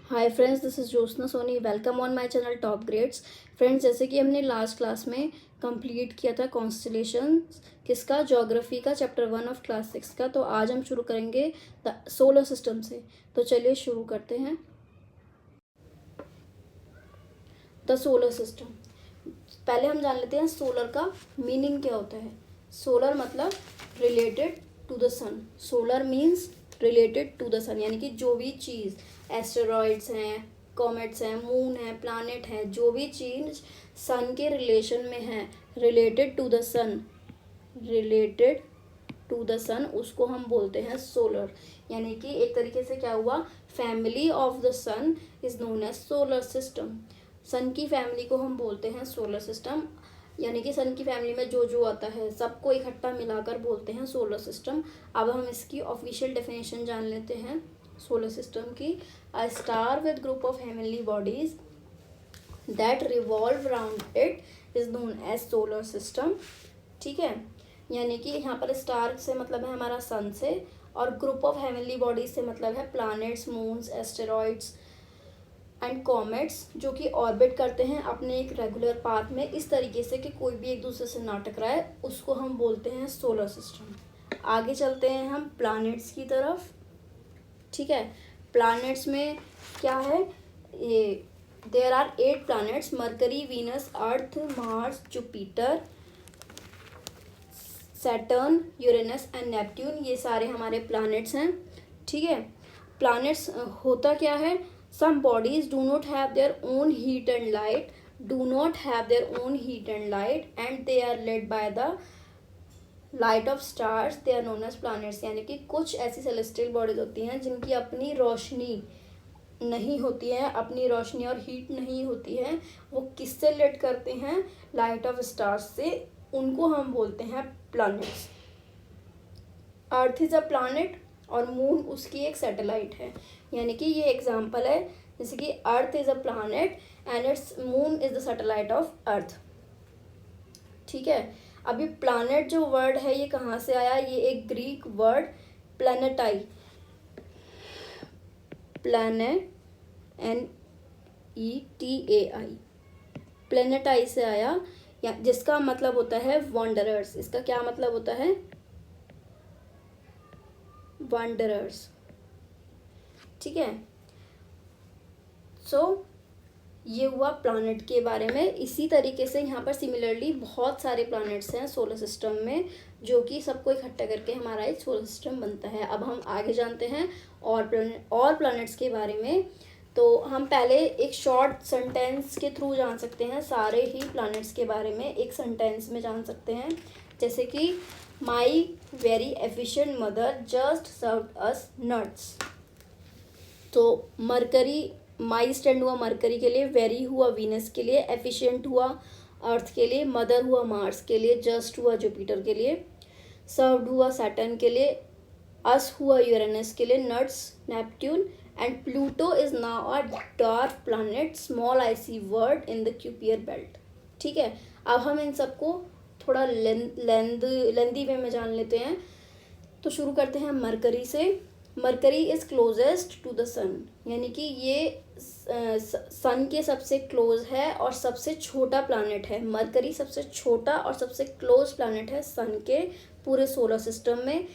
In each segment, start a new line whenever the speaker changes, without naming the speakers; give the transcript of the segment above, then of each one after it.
Hi friends, this is Jyotsna Soni. Welcome on my channel top grades. Friends, जैसे कि हमने last class में complete किया था कॉन्स्टलेशन किसका, ज्योग्राफी का, चैप्टर 1 ऑफ क्लास 6 का। तो आज हम शुरू करेंगे द सोलर सिस्टम से। तो चलिए शुरू करते हैं। द सोलर सिस्टम, पहले हम जान लेते हैं सोलर का मीनिंग क्या होता है। सोलर मतलब related to the sun. Solar means related to the sun, यानी कि जो भी चीज़, एस्टेरॉइड्स हैं, कॉमेट्स हैं, मून है, प्लानट है, जो भी चीज सन के रिलेशन में है, related to the sun, related to the sun, उसको हम बोलते हैं सोलर। यानी कि एक तरीके से क्या हुआ, family of the sun is known as solar system. Sun की फैमिली को हम बोलते हैं सोलर सिस्टम, यानी कि सन की फैमिली में जो जो आता है सबको इकट्ठा मिलाकर बोलते हैं सोलर सिस्टम। अब हम इसकी ऑफिशियल डेफिनेशन जान लेते हैं सोलर सिस्टम की। A star with group of heavenly bodies that revolve around it is known as solar system. ठीक है, यानी कि यहाँ पर स्टार से मतलब है हमारा सन से, और ग्रुप ऑफ हेवनली बॉडीज से मतलब है planets, moons, asteroids and comets, जो कि ऑर्बिट करते हैं अपने एक रेगुलर पाथ में इस तरीके से कि कोई भी एक दूसरे से ना टकराए, उसको हम बोलते हैं सोलर सिस्टम। आगे चलते हैं हम प्लैनेट्स की तरफ। ठीक है, प्लैनेट्स में क्या है, ये there are 8 planets, Mercury, Venus, Earth, Mars, Jupiter, Saturn, Uranus and Neptune. ये सारे हमारे प्लैनेट्स हैं। ठीक है, प्लैनेट्स होता क्या है, some bodies do not have their own heat and light, and they are led by the light of stars, they are known as planets. यानी कि कुछ ऐसी सेलेस्टियल बॉडीज होती हैं जिनकी अपनी रोशनी नहीं होती है, अपनी रोशनी और हीट नहीं होती है, वो किससे लेड करते हैं, लाइट ऑफ स्टार्स से, उनको हम बोलते हैं planets. Earth is a planet और मून उसकी एक सैटेलाइट है। यानी कि ये एग्जाम्पल है, जैसे कि earth is a planet and it's moon is the satellite of earth. ठीक है, अभी प्लैनेट जो वर्ड है ये कहाँ से आया, ये एक ग्रीक वर्ड प्लैनेटाई, NETAI, प्लैनेटाई से आया, या जिसका मतलब होता है वॉन्डरर्स। इसका क्या मतलब होता है, वॉन्डरर्स। ठीक है, सो ये हुआ प्लैनेट के बारे में। इसी तरीके से यहाँ पर सिमिलरली बहुत सारे प्लैनेट्स हैं सोलर सिस्टम में, जो कि सबको इकट्ठा करके हमारा एक सोलर सिस्टम बनता है। अब हम आगे जानते हैं और प्लैनेट्स के बारे में। तो हम पहले एक शॉर्ट सेंटेंस के थ्रू जान सकते हैं सारे ही प्लैनेट्स के बारे में, एक सेंटेंस में जान सकते हैं। जैसे कि my very efficient mother just served us nuts. तो मरकरी, माई स्टैंड हुआ मरकरी के लिए, वेरी हुआ वीनस के लिए, एफिशिएंट हुआ अर्थ के लिए, मदर हुआ मार्स के लिए, जस्ट हुआ जुपिटर के लिए, सर्व्ड हुआ सैटर्न के लिए, अस हुआ यूरेनस के लिए, nuts Neptune, and Pluto is now a dark planet, small icy world in the Kuiper belt. ठीक है, अब हम इन सबको थोड़ा लेंदी वे में जान लेते हैं। तो शुरू करते हैं मरकरी से। Mercury is closest to the sun, यानी कि ये सन के सबसे क्लोज है और सबसे छोटा प्लैनेट है। मरकरी सबसे छोटा और सबसे क्लोज प्लैनेट है सन के पूरे सोलर सिस्टम में,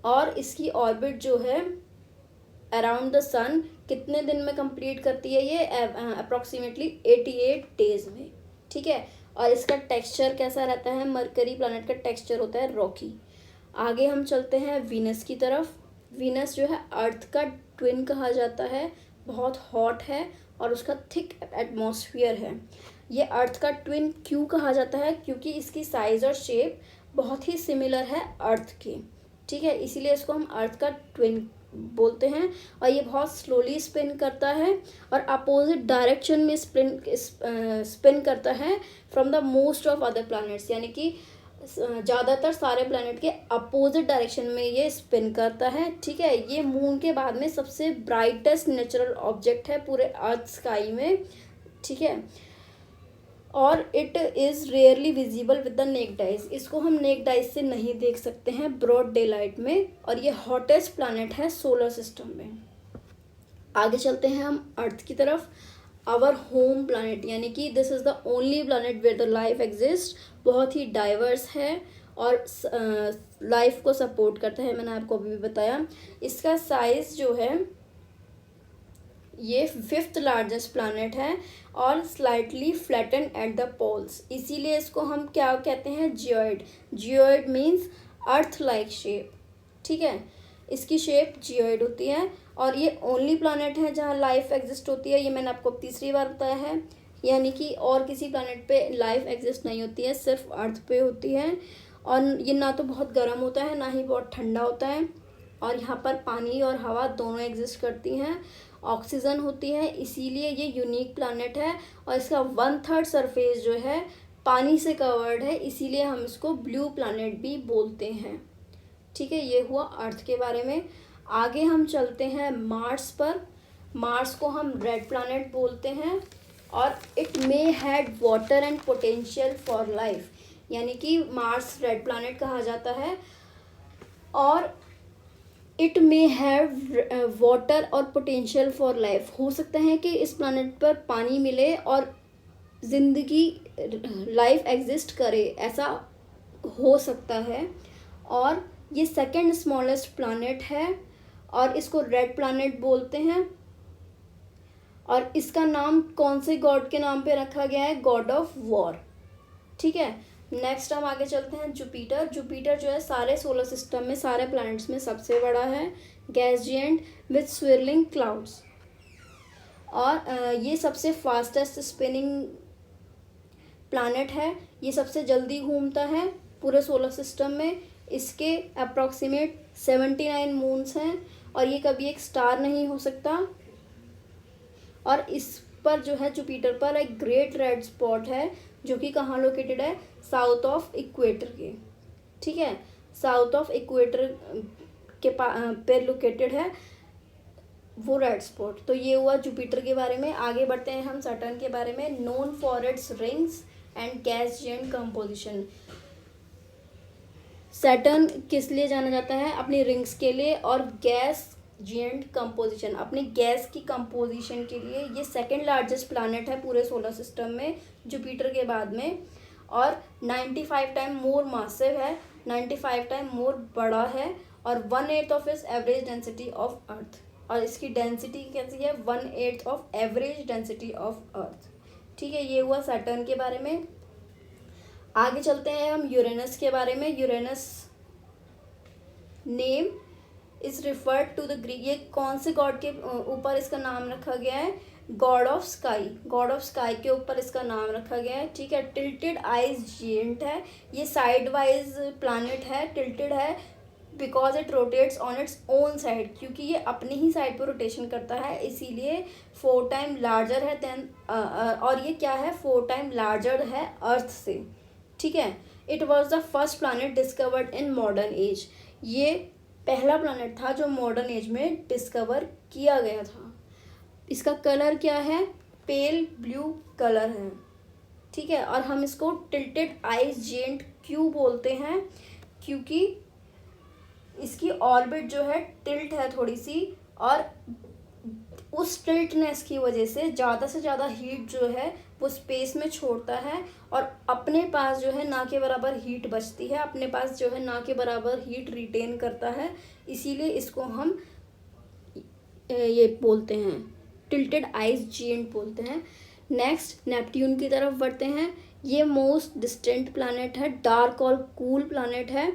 और इसकी ऑर्बिट जो है अराउंड द सन कितने दिन में कंप्लीट करती है, ये अप्रॉक्सीमेटली 88 डेज में। ठीक है, और इसका टेक्सचर कैसा रहता है, मरकरी प्लैनेट का टेक्सचर होता है रॉकी। आगे हम चलते हैं वीनस की तरफ। वीनस जो है अर्थ का ट्विन कहा जाता है, बहुत हॉट है और उसका थिक एटमॉस्फेयर है। ये अर्थ का ट्विन क्यों कहा जाता है, क्योंकि इसकी साइज और शेप बहुत ही सिमिलर है अर्थ के। ठीक है, इसीलिए इसको हम अर्थ का ट्विन बोलते हैं। और ये बहुत स्लोली स्पिन करता है और अपोजिट डायरेक्शन में स्पिन करता है from the most of other planets, यानी कि ज़्यादातर सारे प्लैनेट के अपोजिट डायरेक्शन में ये स्पिन करता है। ठीक है, ये मून के बाद में सबसे ब्राइटेस्ट नेचुरल ऑब्जेक्ट है पूरे अर्थ स्काई में। ठीक है, और it is rarely visible with the necked eyes, इसको हम नेक्ड आइज से नहीं देख सकते हैं ब्रॉड डे लाइट में, और ये हॉटेस्ट प्लैनेट है सोलर सिस्टम में। आगे चलते हैं हम अर्थ की तरफ। आवर होम प्लानट, यानी कि this is the only planet where the life exist, बहुत ही डाइवर्स है और लाइफ को सपोर्ट करता है, मैंने आपको अभी भी बताया। इसका साइज जो है ये 5th लार्जेस्ट प्लानट है और slightly flatten at the poles, इसीलिए इसको हम क्या कहते हैं, geoid. Geoid means earth like shape, ठीक है, इसकी शेप जियोइड होती है और ये ओनली प्लानट है जहाँ लाइफ एग्जिस्ट होती है। ये मैंने आपको तीसरी बार बताया है, यानी कि और किसी प्लानट पे लाइफ एग्जिस्ट नहीं होती है, सिर्फ अर्थ पे होती है। और ये ना तो बहुत गर्म होता है ना ही बहुत ठंडा होता है, और यहाँ पर पानी और हवा दोनों एग्जिस्ट करती हैं, ऑक्सीजन होती है, इसीलिए ये यूनिक प्लानट है। और इसका 1/3 सरफेस जो है पानी से कवर्ड है, इसीलिए हम इसको ब्लू प्लानट भी बोलते हैं, ठीक है। ये हुआ अर्थ के बारे में। आगे हम चलते हैं मार्स पर। मार्स को हम रेड प्लानट बोलते हैं और it may had water and potential for life, यानी कि मार्स रेड प्लानट कहा जाता है और इट मे हैव वाटर और पोटेंशियल फॉर लाइफ। हो सकता है कि इस प्लानट पर पानी मिले और ज़िंदगी, लाइफ एग्जिस्ट करे, ऐसा हो सकता है। और ये सेकंड स्मॉलेस्ट प्लानट है और इसको रेड प्लानट बोलते हैं। और इसका नाम कौन से गॉड के नाम पे रखा गया है, गॉड ऑफ वॉर, ठीक है। नेक्स्ट हम आगे चलते हैं जुपिटर। जुपिटर जो है सारे सोलर सिस्टम में, सारे प्लैनेट्स में सबसे बड़ा है, गैस जिएंट विथ स्विरलिंग क्लाउड्स। और ये सबसे फास्टेस्ट स्पिनिंग प्लैनेट है, ये सबसे जल्दी घूमता है पूरे सोलर सिस्टम में। इसके अप्रॉक्सीमेट 79 मून्स हैं और ये कभी एक स्टार नहीं हो सकता। और इस पर जो है जुपिटर पर एक ग्रेट रेड स्पॉट है जो कि कहाँ लोकेटेड है, साउथ ऑफ इक्वेटर के, ठीक है, साउथ ऑफ इक्वेटर के पे लोकेटेड है वो रेड स्पॉट। तो ये हुआ जुपिटर के बारे में। आगे बढ़ते हैं हम सैटर्न के बारे में। Known for its rings and gas giant composition. Saturn किस लिए जाना जाता है, अपनी रिंग्स के लिए और गैस जिएंट कंपोजिशन, अपनी गैस की कंपोजिशन के लिए। ये सेकंड लार्जेस्ट प्लैनेट है पूरे सोलर सिस्टम में जुपिटर के बाद में, और 95 टाइम मोर मासिव है, 95 टाइम मोर बड़ा है, और 1/8 ऑफ इस एवरेज डेंसिटी ऑफ अर्थ। और इसकी डेंसिटी कैसी है, 1/8 of average density of earth, ठीक है। ये हुआ सैटर्न के बारे में। आगे चलते हैं हम यूरेनस के बारे में। Uranus name is referred to the Greek, ये कौन से गॉड के ऊपर इसका नाम रखा गया है, God of sky, God of sky के ऊपर इसका नाम रखा गया है, ठीक है। टिल्टेड आइज जिएंट है, ये साइड वाइज प्लैनेट है, टिल्टेड है because it rotates on its own side, क्योंकि ये अपनी ही साइड पर रोटेशन करता है, इसीलिए 4 टाइम लार्जर है देन, और ये क्या है, 4 टाइम लार्जर है अर्थ से, ठीक है। It was the first planet discovered in modern age, ये पहला प्लैनेट था जो मॉडर्न एज में डिस्कवर किया गया था। इसका कलर क्या है, पेल ब्लू कलर है, ठीक है। और हम इसको टिल्टेड आइज जिएंट क्यों बोलते हैं, क्योंकि इसकी ऑर्बिट जो है टिल्ट है थोड़ी सी, और उस टिल्टनेस की वजह से ज़्यादा हीट जो है वो स्पेस में छोड़ता है और अपने पास जो है ना के बराबर हीट बचती है, अपने पास जो है ना के बराबर हीट रिटेन करता है, इसीलिए इसको हम ये बोलते हैं टिल्टेड आइज जिएंट बोलते हैं। नेक्स्ट नेपट्यून की तरफ बढ़ते हैं। ये मोस्ट डिस्टेंट प्लैनेट है, डार्क और कूल प्लैनेट है।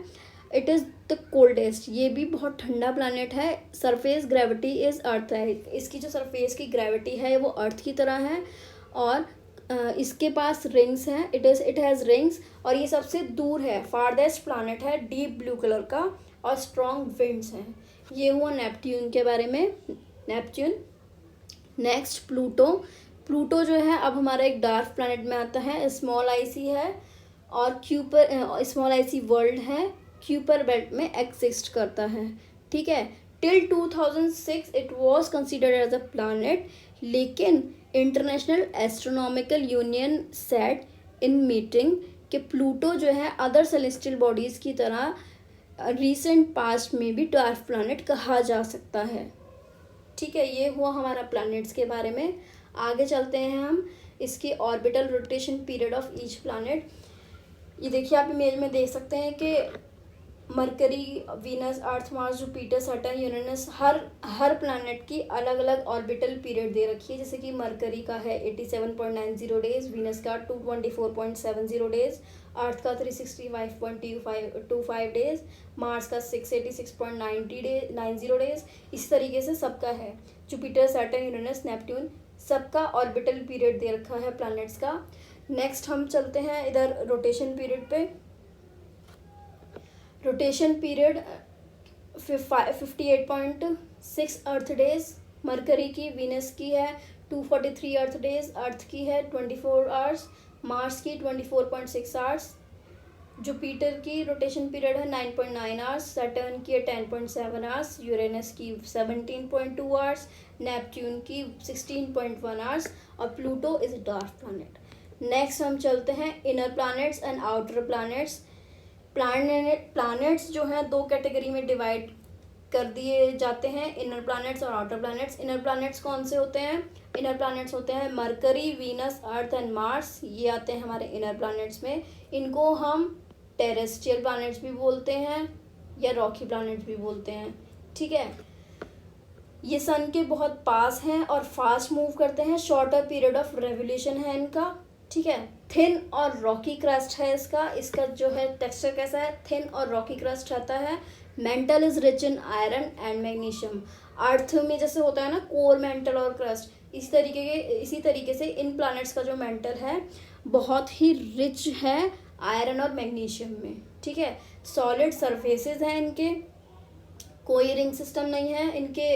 इट इज़ द कोल्डेस्ट, ये भी बहुत ठंडा प्लैनेट है। सरफेस ग्रेविटी इज़ अर्थ है, इसकी जो सरफेस की ग्रेविटी है वो अर्थ की तरह है, और इसके पास रिंग्स हैं, इट हैज़ रिंग्स, और ये सबसे दूर है, फारदेस्ट प्लैनेट है, डीप ब्लू कलर का, और स्ट्रॉन्ग विंड्स हैं। ये हुआ नेपट्यून के बारे में, नेपच्यून। Next Pluto. प्लूटो जो है अब हमारा एक डार्क प्लैनेट में आता है, स्मॉल आईसी है और क्यूपर, स्मॉल आईसी वर्ल्ड है, क्यूपर बेल्ट में एग्जिस्ट करता है, ठीक है। Till 2006 it was considered as a planet, लेकिन International Astronomical Union said in meeting कि प्लूटो जो है अदर सेलेस्टियल बॉडीज़ की तरह रिसेंट पास्ट में भी डार्क प्लैनेट कहा जा सकता है, ठीक है, ये हुआ हमारा प्लैनेट्स के बारे में। आगे चलते हैं हम इसकी orbital rotation period of each planet. ये देखिए आप इमेज में देख सकते हैं कि mercury, Venus, Earth, Mars, Jupiter, Saturn, Uranus, हर प्लैनेट की अलग अलग ऑर्बिटल पीरियड दे रखी है। जैसे कि मरकरी का है 87.90 डेज, वीनस का 224.70 डेज, अर्थ का 365.25 डेज, मार्स का 686.90 डेज। इस तरीके से सबका है। जुपिटर, सैटर्न, यूरेनस, नेपट्यून, सबका ऑर्बिटल पीरियड दे रखा है प्लैनेट्स का। नेक्स्ट हम चलते हैं इधर रोटेशन पीरियड पे। रोटेशन पीरियड 58.6 अर्थ डेज मरकरी की, वीनस की है 243 अर्थ डेज, अर्थ की है 24 आवर्स, मार्स की 24.6 आवर्स, जुपिटर की रोटेशन पीरियड है 9.9 आवर्स, सैटर्न की है 10.7 आवर्स, यूरेनस की 17.2 आवर्स, नेपट्यून की 16.1 आवर्स, और Pluto is dark planet. Next हम चलते हैं inner planets and outer planets. Planets जो हैं दो कैटेगरी में डिवाइड कर दिए जाते हैं, इनर प्लैनेट्स और आउटर प्लैनेट्स। इनर प्लैनेट्स कौन से होते हैं? इनर प्लैनेट्स होते हैं mercury, Venus, earth and Mars. ये आते हैं हमारे इनर प्लैनेट्स में। इनको हम टेरेस्ट्रियल प्लैनेट्स भी बोलते हैं या रॉकी प्लैनेट्स भी बोलते हैं। ठीक है, ये सन के बहुत पास हैं और फास्ट मूव करते हैं। शॉर्टर पीरियड ऑफ रेवोल्यूशन है इनका। ठीक है, थिन और रॉकी क्रस्ट है इसका जो है टेक्सचर कैसा है? थिन और रॉकी क्रस्ट रहता है। Mantle is rich in iron and magnesium. Earth में जैसे होता है ना कोर, मेंटल और क्रस्ट, इसी तरीके से इन प्लैनेट्स का जो मेंटल है बहुत ही रिच है आयरन और मैग्नीशियम में। ठीक है, सॉलिड सरफेसेस हैं इनके, कोई रिंग सिस्टम नहीं है इनके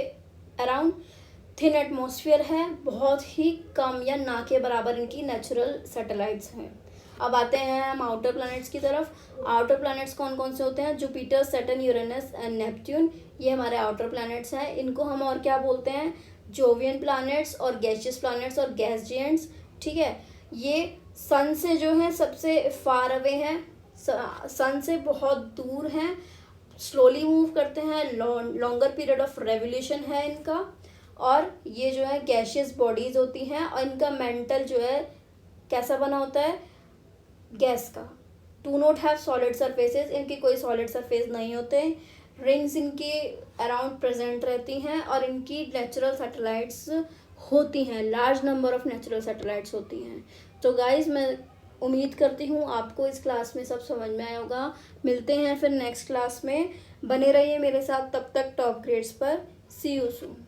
अराउंड। थिन एटमॉस्फेयर है, बहुत ही कम या ना के बराबर इनकी नेचुरल सैटेलाइट्स हैं। अब आते हैं हम आउटर प्लैनेट्स की तरफ। आउटर प्लैनेट्स कौन कौन से होते हैं? Jupiter, Saturn, Uranus and Neptune, ये हमारे आउटर प्लैनेट्स हैं। इनको हम और क्या बोलते हैं? जोवियन प्लैनेट्स और गैसियस प्लैनेट्स और गैस जिएंट्स। ठीक है, ये सन से जो है सबसे फार अवे हैं, सन से बहुत दूर हैं, स्लोली मूव करते हैं, लॉन्गर पीरियड ऑफ रेवोल्यूशन है इनका, और ये जो है गैशियस बॉडीज होती हैं और इनका मेंटल जो है कैसा बना होता है? गैस का। Do not have solid surfaces, इनके कोई सॉलिड सरफेस नहीं होते। रिंग्स इनकी अराउंड प्रेजेंट रहती हैं और इनकी नेचुरल सैटेलाइट्स होती हैं, large number of natural satellites होती हैं। तो गाइज मैं उम्मीद करती हूँ आपको इस क्लास में सब समझ में आया होगा। मिलते हैं फिर नेक्स्ट क्लास में, बने रहिए मेरे साथ, तब तक टॉप ग्रेड्स पर। सी यू सून।